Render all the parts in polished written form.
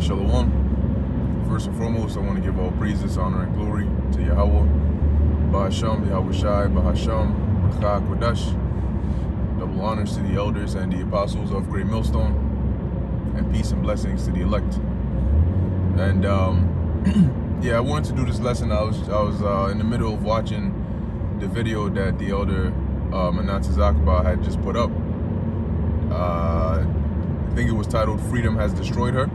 right, Shalom. First and foremost, I want to give all praises, honor, and glory to Yahweh, Bahasham, Yahweh Shai, Bahasham, Rachah Kodash. Double honors to the elders and the apostles of Great Millstone, and peace and blessings to the elect. And yeah, I wanted to do this lesson. I was in the middle of watching the video that the elder Manat Zakba had just put up. I think it was titled "Freedom Has Destroyed Her,"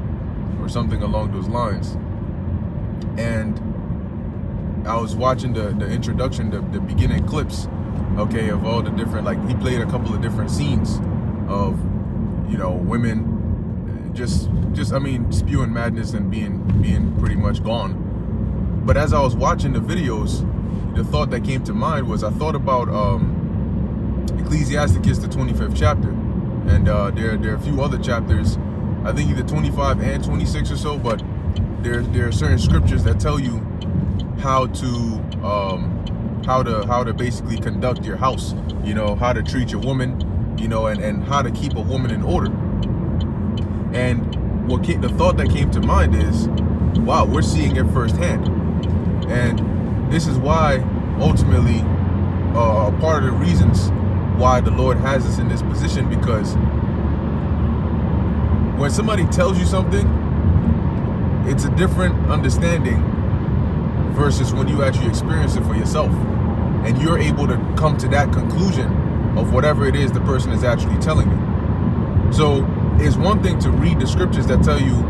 or something along those lines. And I was watching the introduction, the beginning clips, okay, of all the different, like, he played a couple of different scenes of, you know, women just I mean, spewing madness and being pretty much gone. But as I was watching the videos, the thought that came to mind was, I thought about Ecclesiasticus, the 25th chapter, and there are a few other chapters, I think either 25 and 26 or so, but there are certain scriptures that tell you how to basically conduct your house, you know, how to treat your woman, you know, and how to keep a woman in order. And the thought that came to mind is, wow, we're seeing it firsthand. And this is why, ultimately, part of the reasons why the Lord has us in this position, because when somebody tells you something, it's a different understanding versus when you actually experience it for yourself, and you're able to come to that conclusion of whatever it is the person is actually telling you. So it's one thing to read the scriptures that tell you,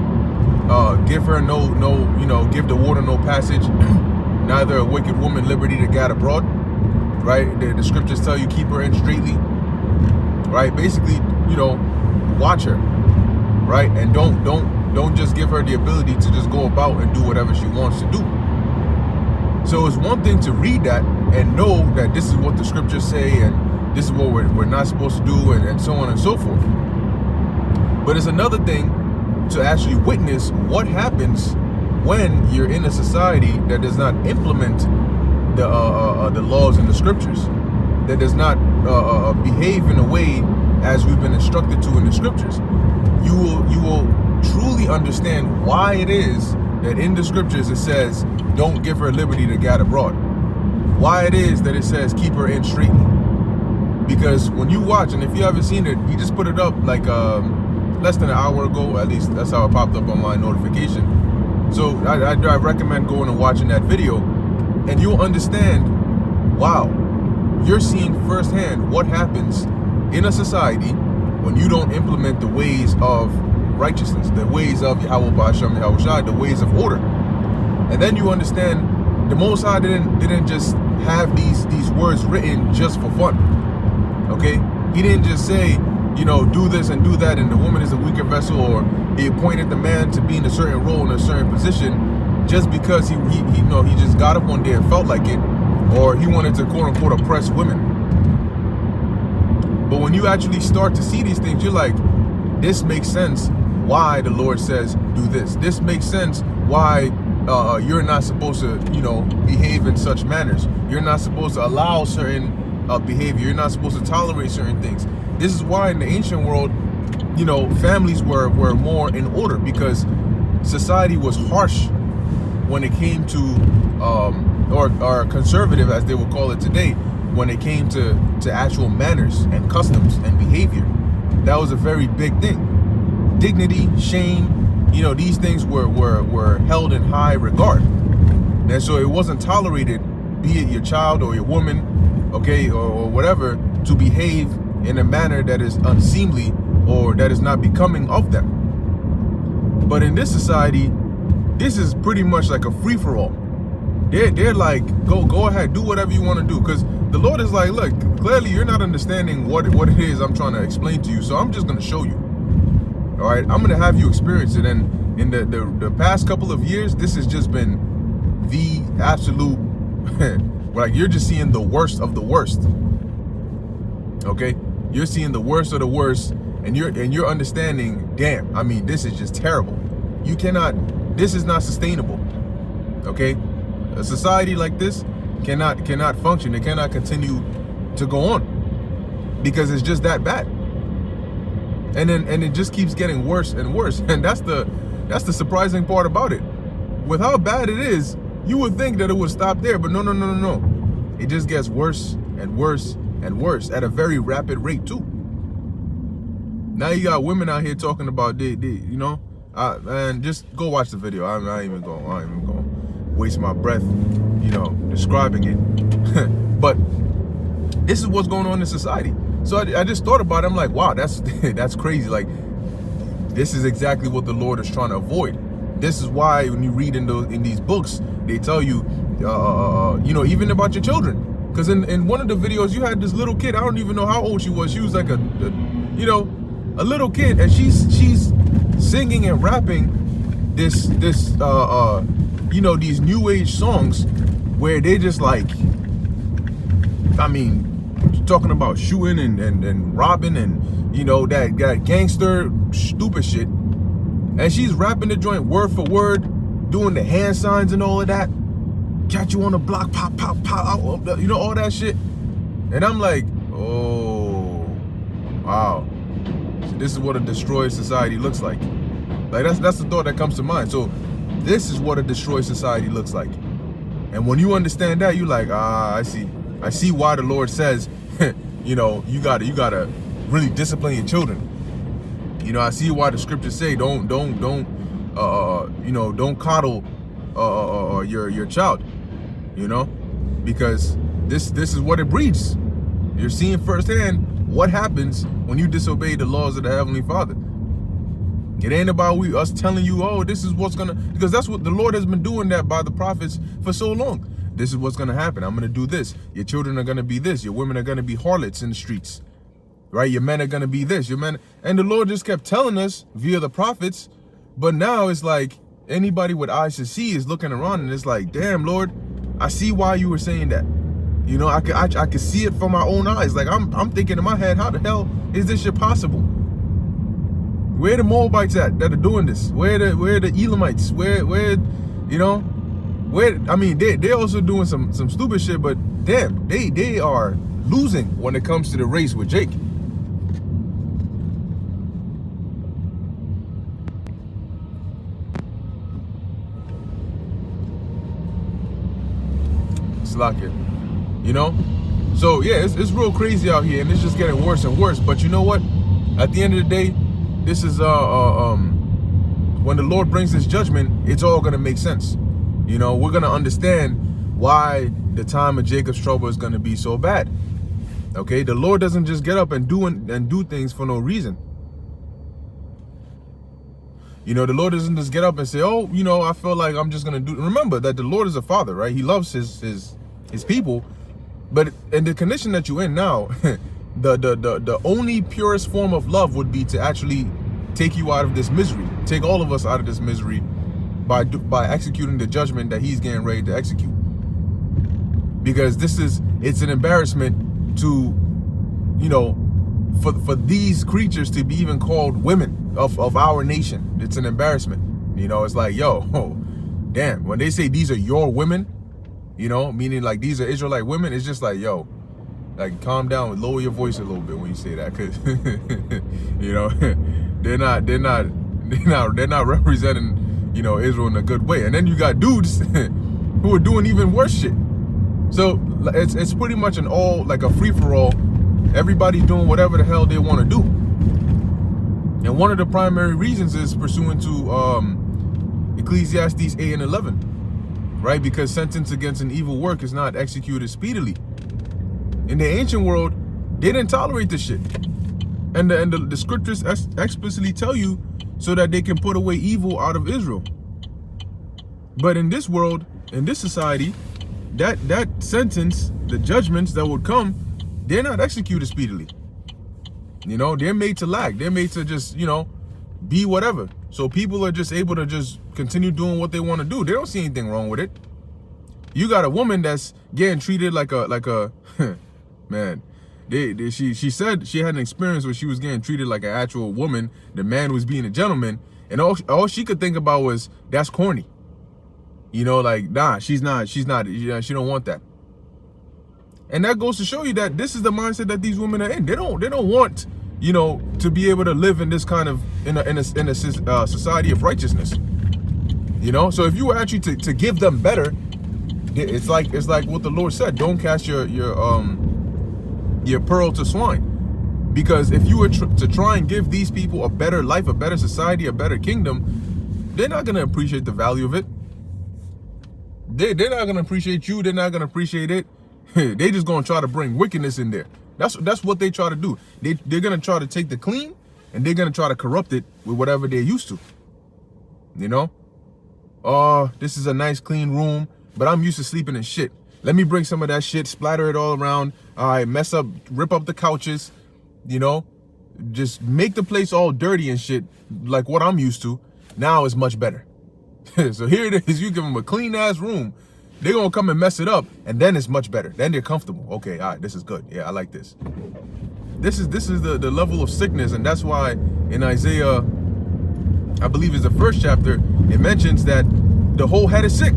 give her no, you know, give the water no passage, neither a wicked woman liberty to gad abroad, right? The scriptures tell you keep her in straitly, right? Basically, you know, watch her, right? And don't just give her the ability to just go about and do whatever she wants to do. So it's one thing to read that and know that this is what the scriptures say and this is what we're not supposed to do, and so on and so forth. But it's another thing to actually witness what happens when you're in a society that does not implement the laws and the scriptures, that does not behave in a way as we've been instructed to in the scriptures. You will truly understand why it is that in the scriptures it says, don't give her liberty to gad abroad. Why it is that it says keep her in straitly. Because when you watch, and if you haven't seen it, he just put it up like less than an hour ago, at least that's how it popped up on my notification. So I recommend going and watching that video, and you'll understand, wow, you're seeing firsthand what happens in a society when you don't implement the ways of righteousness, the ways of Yahweh Ba'asham, Yahweh Shai, the ways of order. And then you understand the Most High didn't just have these words written just for fun. Okay? He didn't just say, you know, do this and do that, and the woman is a weaker vessel, or he appointed the man to be in a certain role, in a certain position, just because he you know, he just got up one day and felt like it, or he wanted to quote unquote oppress women. But when you actually start to see these things, you're like, this makes sense why the Lord says do this. This makes sense why you're not supposed to, you know, behave in such manners. You're not supposed to allow certain behavior. You're not supposed to tolerate certain things. This is why in the ancient world, you know, families were more in order, because society was harsh when it came to, or conservative as they would call it today, when it came to actual manners and customs and behavior. That was a very big thing. Dignity, shame, you know, these things were held in high regard. And so it wasn't tolerated, be it your child or your woman, okay, or whatever, to behave in a manner that is unseemly or that is not becoming of them. But in this society, this is pretty much like a free-for-all. They're like, go ahead, do whatever you want to do, because the Lord is like, look, clearly you're not understanding what it is I'm trying to explain to you, so I'm just going to show you. All right, I'm going to have you experience it. And in the past couple of years, this has just been the absolute like, you're just seeing the worst of the worst. Okay, you're seeing the worst of the worst, and you're understanding, damn, I mean, this is just terrible. You cannot, this is not sustainable. Okay, a society like this cannot function. It cannot continue to go on, because it's just that bad. And it just keeps getting worse and worse. And that's the That's the surprising part about it. With how bad it is, you would think that it would stop there, but no. It just gets worse and worse and worse at a very rapid rate too. Now you got women out here talking about man, just go watch the video. I'm not even going to waste my breath, describing it. But this is what's going on in society. So I just thought about it. I'm like, wow, that's that's crazy. Like, this is exactly what the Lord is trying to avoid. This is why when you read in these books, they tell you, even about your children. Because in one of the videos, you had this little kid. I don't even know how old she was. She was like a little kid, and she's singing and rapping these new age songs where they just like, talking about shooting and robbing and that gangster stupid shit, and she's rapping the joint word for word, doing the hand signs and all of that. Catch you on the block, pop, pop, pop, all that shit. And I'm like, oh, wow. So this is what a destroyed society looks like. Like, that's the thought that comes to mind. So this is what a destroyed society looks like. And when you understand that, you're like, I see why the Lord says, you gotta really discipline your children. I see why the scriptures say don't coddle your child, because this is what it breeds. You're seeing firsthand what happens when you disobey the laws of the Heavenly Father. It ain't about us telling you, oh, this is what's gonna, because that's what the Lord has been doing that by the prophets for so long. This is what's gonna happen. I'm gonna do this. Your children are gonna be this. Your women are gonna be harlots in the streets, right? Your men are gonna be this. And the Lord just kept telling us via the prophets. But now it's like anybody with eyes to see is looking around, and it's like, damn, Lord, I see why you were saying that. I could see it from my own eyes. Like, I'm thinking in my head, how the hell is this shit possible? Where the Moabites at that are doing this? Where the Elamites? They're also doing some stupid shit, but damn, they are losing when it comes to the race with Jake. Slack it, So yeah, it's real crazy out here, and it's just getting worse and worse. But you know what? At the end of the day, this is when the Lord brings His judgment, it's all gonna make sense. We're gonna understand why the time of Jacob's trouble is gonna be so bad. Okay, the Lord doesn't just get up and do things for no reason. The Lord doesn't just get up and say, oh, I feel like I'm just gonna do. Remember that the Lord is a father, right? He loves his people, but in the condition that you're in now, the only purest form of love would be to actually take you out of this misery, take all of us out of this misery by executing the judgment that He's getting ready to execute. Because it's an embarrassment to, for these creatures to be even called women of our nation. It's an embarrassment. It's like, yo, damn, when they say these are your women, meaning like these are Israelite women, it's just like, yo, like, calm down, lower your voice a little bit when you say that, because they're not representing Israel in a good way. And then you got dudes who are doing even worse shit. So it's pretty much a free-for-all. Everybody's doing whatever the hell they want to do. And one of the primary reasons is pursuant to Ecclesiastes 8 and 11, right? Because sentence against an evil work is not executed speedily. In the ancient world, they didn't tolerate this shit. And the scriptures explicitly tell you so that they can put away evil out of Israel. But in this world, in this society, that sentence, the judgments that would come, they're not executed speedily. They're made to lag. They're made to just, be whatever. So people are just able to just continue doing what they want to do. They don't see anything wrong with it. You got a woman that's getting treated like a man. She said she had an experience where she was getting treated like an actual woman. The man was being a gentleman, and all she could think about was, that's corny. Nah, she's not. She don't want that. And that goes to show you that this is the mindset that these women are in. They don't want you know, to be able to live in this kind of in a society of righteousness. You know, so if you were actually to give them better, it's like what the Lord said: don't cast your pearl to swine. Because if you were to try and give these people a better life, a better society, a better kingdom, they're not going to appreciate the value of it. They're not going to appreciate you. They're not going to appreciate it. They just going to try to bring wickedness in there. That's what they try to do. They're going to try to take the clean and they're going to try to corrupt it with whatever they're used to. You know? Oh, this is a nice clean room, but I'm used to sleeping in shit. Let me bring some of that shit, splatter it all around. All right, rip up the couches. You know, just make the place all dirty and shit like what I'm used to. Now it's much better. So here it is. You give them a clean ass room. They're going to come and mess it up. And then it's much better. Then they're comfortable. Okay, all right, this is good. Yeah, I like this. This is the level of sickness. And that's why in Isaiah, I believe it's the 1st chapter, it mentions that the whole head is sick.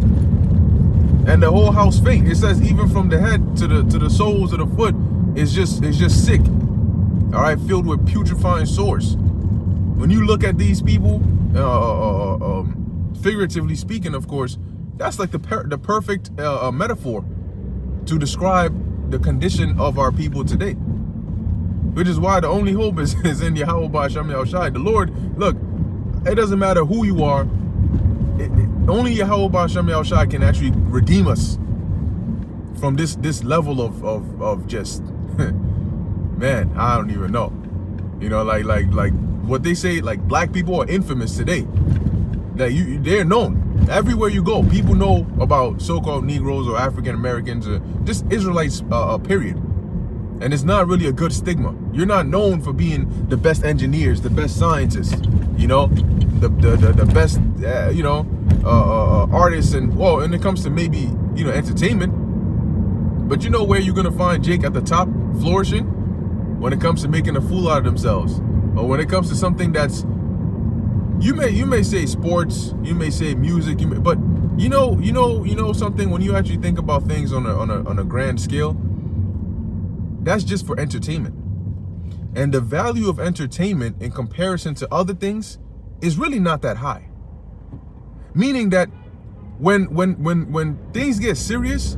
And the whole house faint. It says even from the head to the soles of the foot is just sick. All right, filled with putrefying sores. When you look at these people, figuratively speaking, of course, that's like the perfect metaphor to describe the condition of our people today. Which is why the only hope is in Yahweh B'Shem Yahushai. The Lord, look, it doesn't matter who you are. Only Yahweh B'Shem Yahushai can actually redeem us from this level of just... Man, I don't even know. You know, like what they say, like black people are infamous today. That they're known everywhere you go. People know about so-called Negroes or African Americans or just Israelites, period. And it's not really a good stigma. You're not known for being the best engineers, the best scientists, you know, the best, you know, artists, and well, when it comes to maybe, you know, entertainment. But you know where you're gonna find Jake at the top flourishing? When it comes to making a fool out of themselves, or when it comes to something that's, you may say sports, you may say music, but you know something, when you actually think about things on a grand scale, that's just for entertainment. And the value of entertainment in comparison to other things is really not that high. Meaning that when things get serious,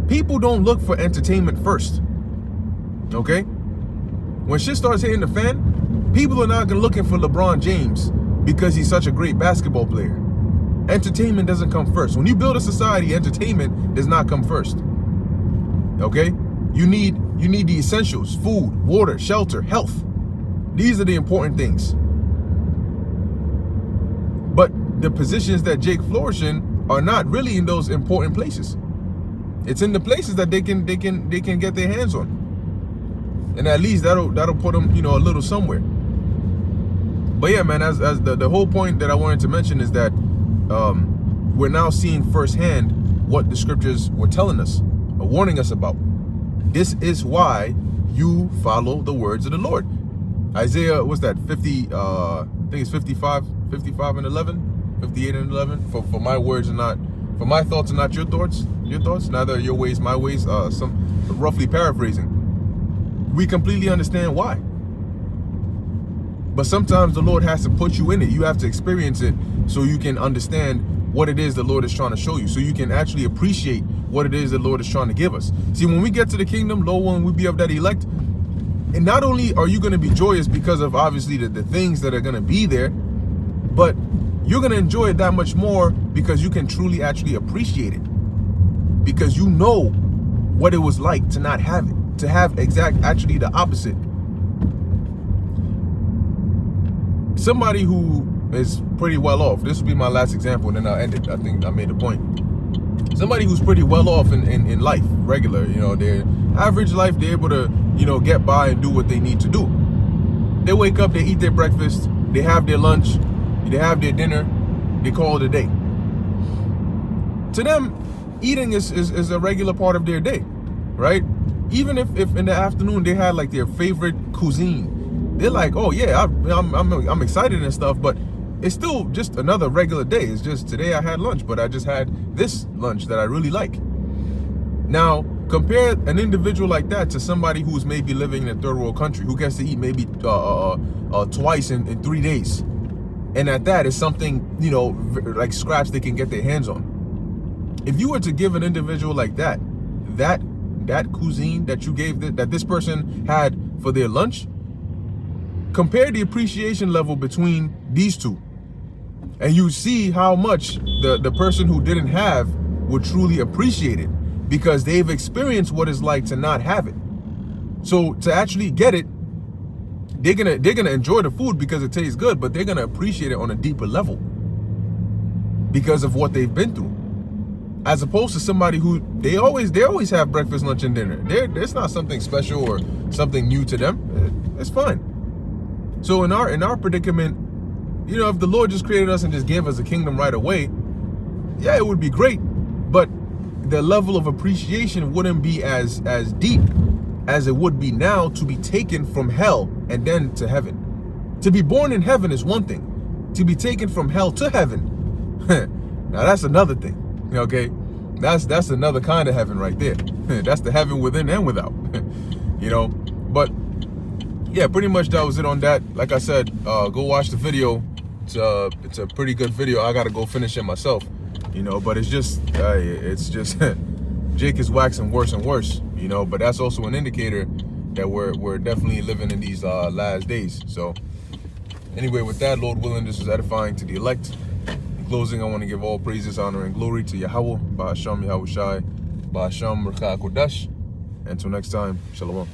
people don't look for entertainment first. Okay? When shit starts hitting the fan, people are not looking for LeBron James because he's such a great basketball player. Entertainment doesn't come first. When you build a society, entertainment does not come first. Okay? You need the essentials: food, water, shelter, health. These are the important things. But the positions that Jake flourished in are not really in those important places. It's in the places that they can get their hands on. And at least that'll put them, you know, a little somewhere. But yeah, man, as the whole point that I wanted to mention is that we're now seeing firsthand what the scriptures were telling us, or warning us about. This is why you follow the words of the Lord. Isaiah, what's that? 50, I think it's 55 and 11, 58 and 11. For my words are not, for my thoughts are not your thoughts. Neither your ways, my ways. Some roughly paraphrasing. We completely understand why. But sometimes the Lord has to put you in it. You have to experience it so you can understand what it is the Lord is trying to show you. So you can actually appreciate what it is the Lord is trying to give us. See, when we get to the kingdom, lo, when we be of that elect, and not only are you going to be joyous because of obviously the things that are going to be there, but you're going to enjoy it that much more because you can truly actually appreciate it. Because you know what it was like to not have it. To have actually the opposite. Somebody who is pretty well off, this will be my last example and then I'll end it. I think I made a point. Somebody who's pretty well off in life, regular, you know, their average life, they're able to, you know, get by and do what they need to do. They wake up, they eat their breakfast, they have their lunch, they have their dinner, they call it a day. To them, eating is a regular part of their day, right? Even if in the afternoon they had like their favorite cuisine, they're like, oh yeah, I'm excited and stuff, but it's still just another regular day. It's just today I had lunch, but I just had this lunch that I really like. Now, Compare an individual like that to somebody who's maybe living in a third world country, who gets to eat maybe twice in 3 days. And at that, it's something, you know, like scraps they can get their hands on. If you were to give an individual like that cuisine that you gave, that this person had for their lunch, compare the appreciation level between these two. And you see how much the person who didn't have would truly appreciate it, because they've experienced what it's like to not have it. So to actually get it, they're gonna enjoy the food because it tastes good, but they're gonna appreciate it on a deeper level because of what they've been through. As opposed to somebody who they always have breakfast, lunch, and dinner. It's not something special or something new to them. It's fine. So in our predicament, you know, if the Lord just created us and just gave us a kingdom right away, yeah, it would be great. But the level of appreciation wouldn't be as deep as it would be now to be taken from hell and then to heaven. To be born in heaven is one thing. To be taken from hell to heaven, now that's another thing. Okay, that's another kind of heaven right there. That's the heaven within and without. You know, but yeah, pretty much that was it on that. Like I said, go watch the video. It's a pretty good video. I gotta go finish it myself. You know, but it's just Jake is waxing worse and worse, you know, but that's also an indicator that we're definitely living in these last days. So anyway, with that, Lord willing, this is edifying to the elect. In closing, I want to give all praises, honor, and glory to Yahweh, Ba'asham Yahushai, Ba'asham Rcha Kodesh. Until next time, Shalom.